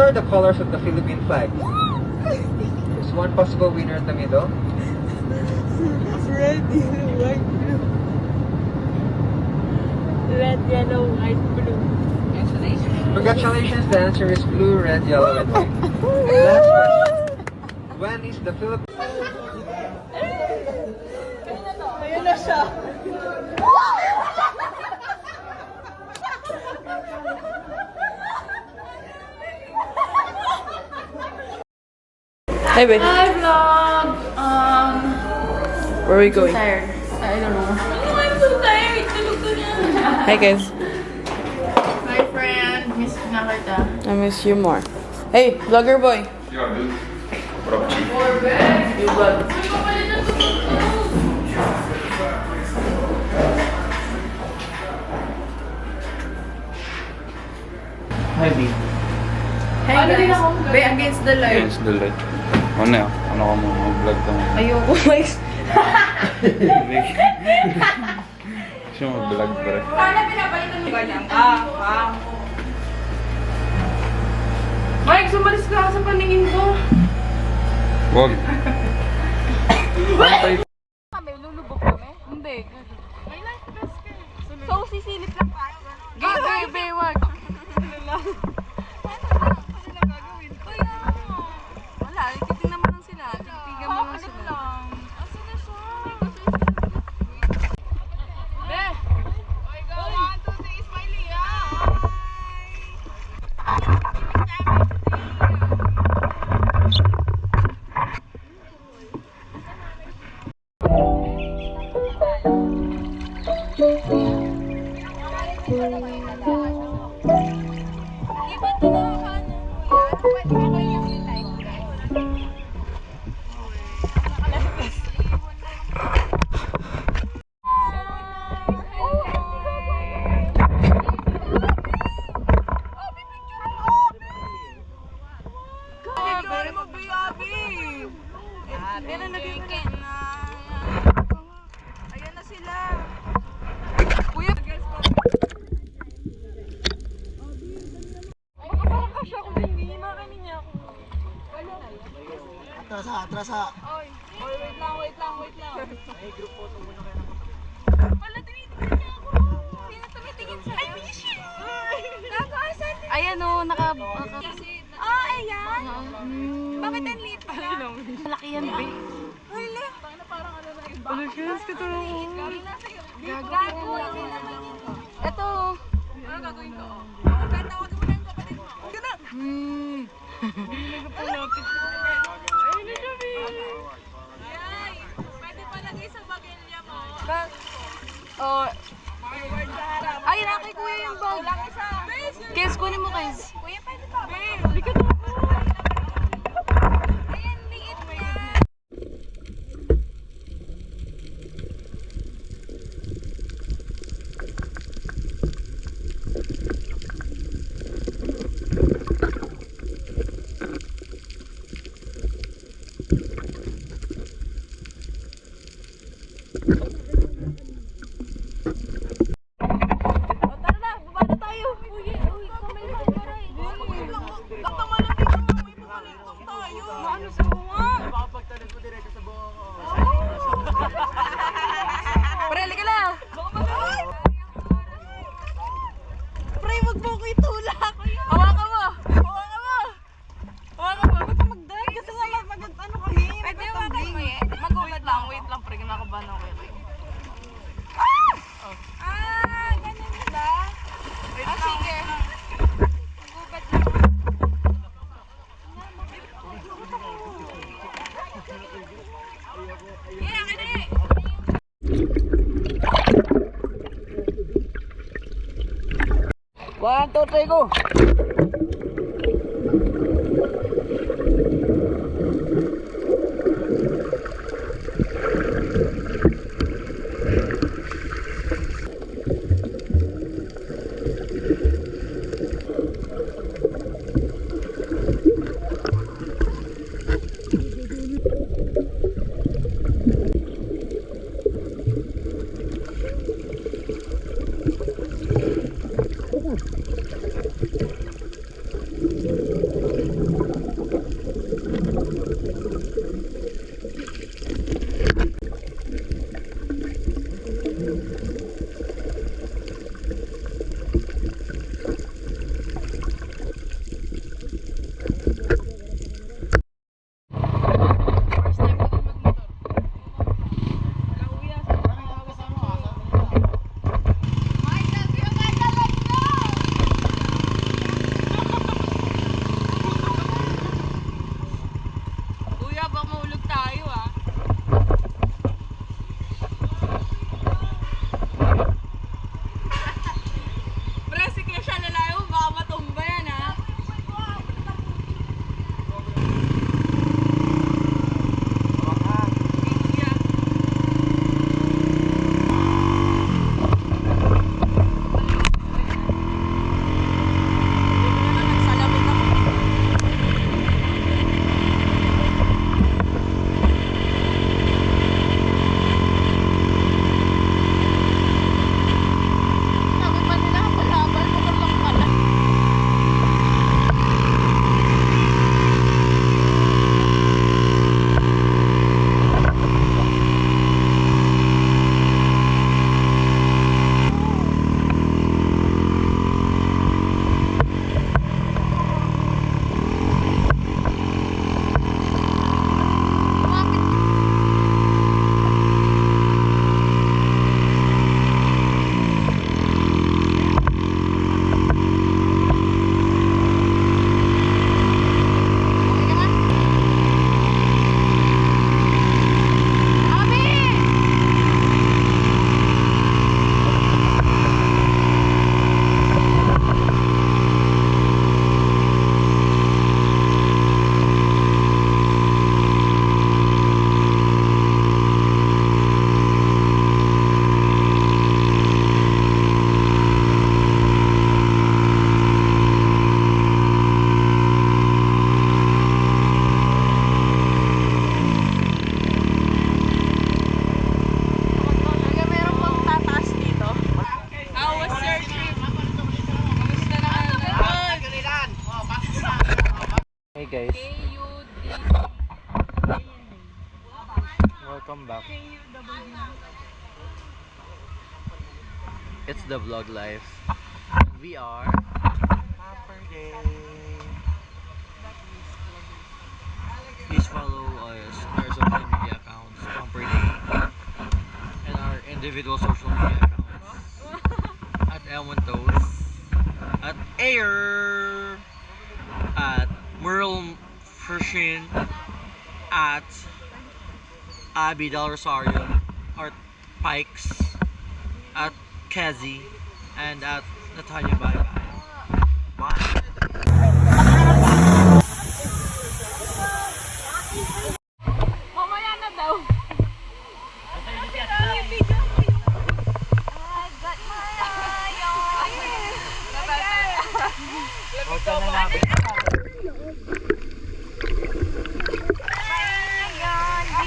are the colors of the Philippine flag? There's one possible winner in the middle. Red, yellow, white, blue. Red, yellow, white, blue. Congratulations, the answer is blue, red, yellow, and white. Last question. When is the Philippines... Ayun na siya. Hey, babe. Hi, vlog. Where are we going? Tired. I don't know. Oh, I'm so tired. Tulog ko na. Hi, guys. My friend, miss na kita. I miss you more. Hey, vlogger boy. Yeah, dude. What up, Chief? You vlog. Hi, B. Hey, guys. Be against the light. Against the light. Ano yan? Ano ka mo? Mag-vlog ka mo. Ayoko, guys. Gusto mo mag-vlog pa rin. Paano pinapalitan mo ganyan? Mike, sumalis ka sa paningin ko. Wag. Kami, lulubog kami? Hindi. May life vest ka. So, sisilip lang tayo. Gabi, wag. Ano lang gagawin? Kaya wala, titignan mo lang sila. Titignan mo lang sila. Asan na siya? Be! Okay, go. 1, 2, 3, smiley. Ayan na sila. Kuya, makakasya ako hindi. Makanin niya ako. Wala na yan. Atrasa. Oy, wait lang. Hey, group photo muna kayo. Wala, tinitingin niya ako. Sino tumitingin sa'yo? I miss you! Nakaasan din. Ayan o, ayan. Bakit ang liit pa? Malaki yan, be. Hala. Parang ano na yung Ano siya? Katulong. Gago. Ito. Ano gagawin ko? Tawagan mo na yung kapatid mo. Gana. Palapit. Ayun na siya, be. Yay. Pwede pa lagay sa bagelya mo. Oh, Forward sa harap. ay, nakay kuya yung bag. Kulang isa. Kes, kunin mo, Kes. Kuya, pwede pa. Hindi ka naman. Ayan, liit mo yan. One, two, three, go! guys. K-U-D. Welcome back. It's the vlog life. We are Pamper Day. Please follow us, our social media accounts, Pamper Day, and our individual social media accounts. At Elmon Toast, at Air, at Merle Frishin, at Abby Del Rosario, at Pikes, at Kazi, and at Natalia Bye Bye. Mamaya na daw.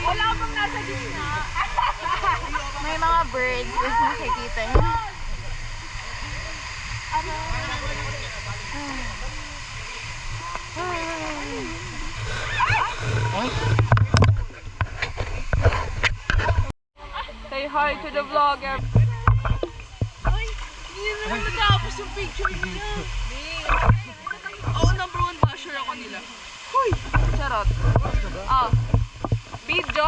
Wala akong nasa gitna. May mga birds. Tapos nakikita niyo. Say hi to the vlogger. Hindi naman natapos yung picture niya. Oo, number 1 basher ako nila. Charot. Oh. Video?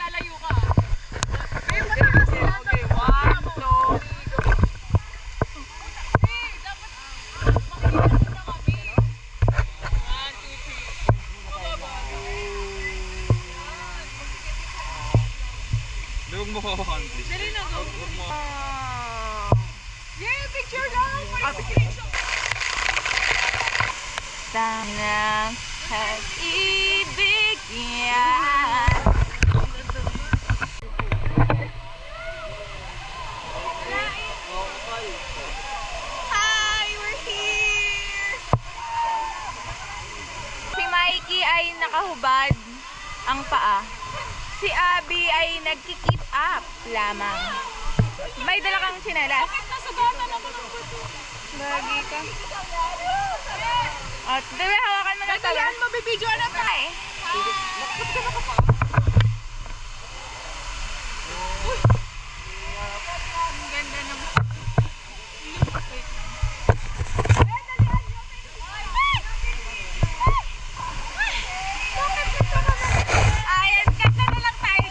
Lalayo ka. Okay, 1, 2. Huwag mo kawakan, please. Dali na, go. Yay, picture daw! Tanang pag-ibig yan. Hi, we're here! Si Mikey ay nakahubad ang paa. Si Abby ay nagki-keep up lamang. May dala kang tsinelas. Nasugatan ako ng buto. Lagi ka. At dali, hawakan mo na ito. Yan, mabibidyo na tayo. Hi. Ang ganda ng... Ayan, kanta na lang tayo.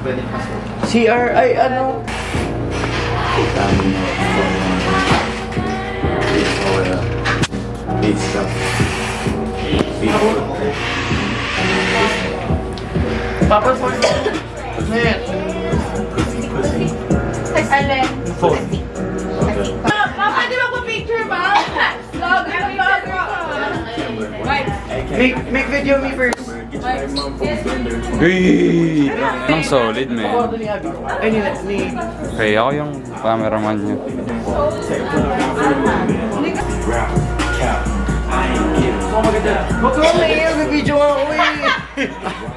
Ganito. CR ay ano? Papa phone. Net. Alin? Phone. Papa, di ba po picture ba? Vlog, ano ba? Make video me first. Uy! Ang solid, man. Photo ni Abby. Ay, ni... Okay, ako yung cameraman niyo. Oh, maganda. Huwag ko maingay, mag-video nga ako eh.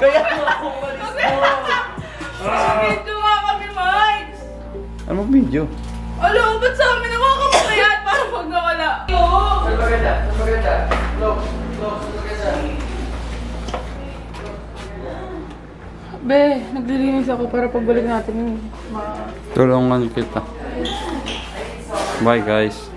Kaya ako umalis mo. Video nga kami, Mike! Ano mo video? Alo, ba't sa amin nakakamakayat para pag nawala? Saan maganda? Saan maganda? Close. Close. Saan maganda? Be, naglilinis ako para pagbalik natin. Tulungan kita. Bye, guys.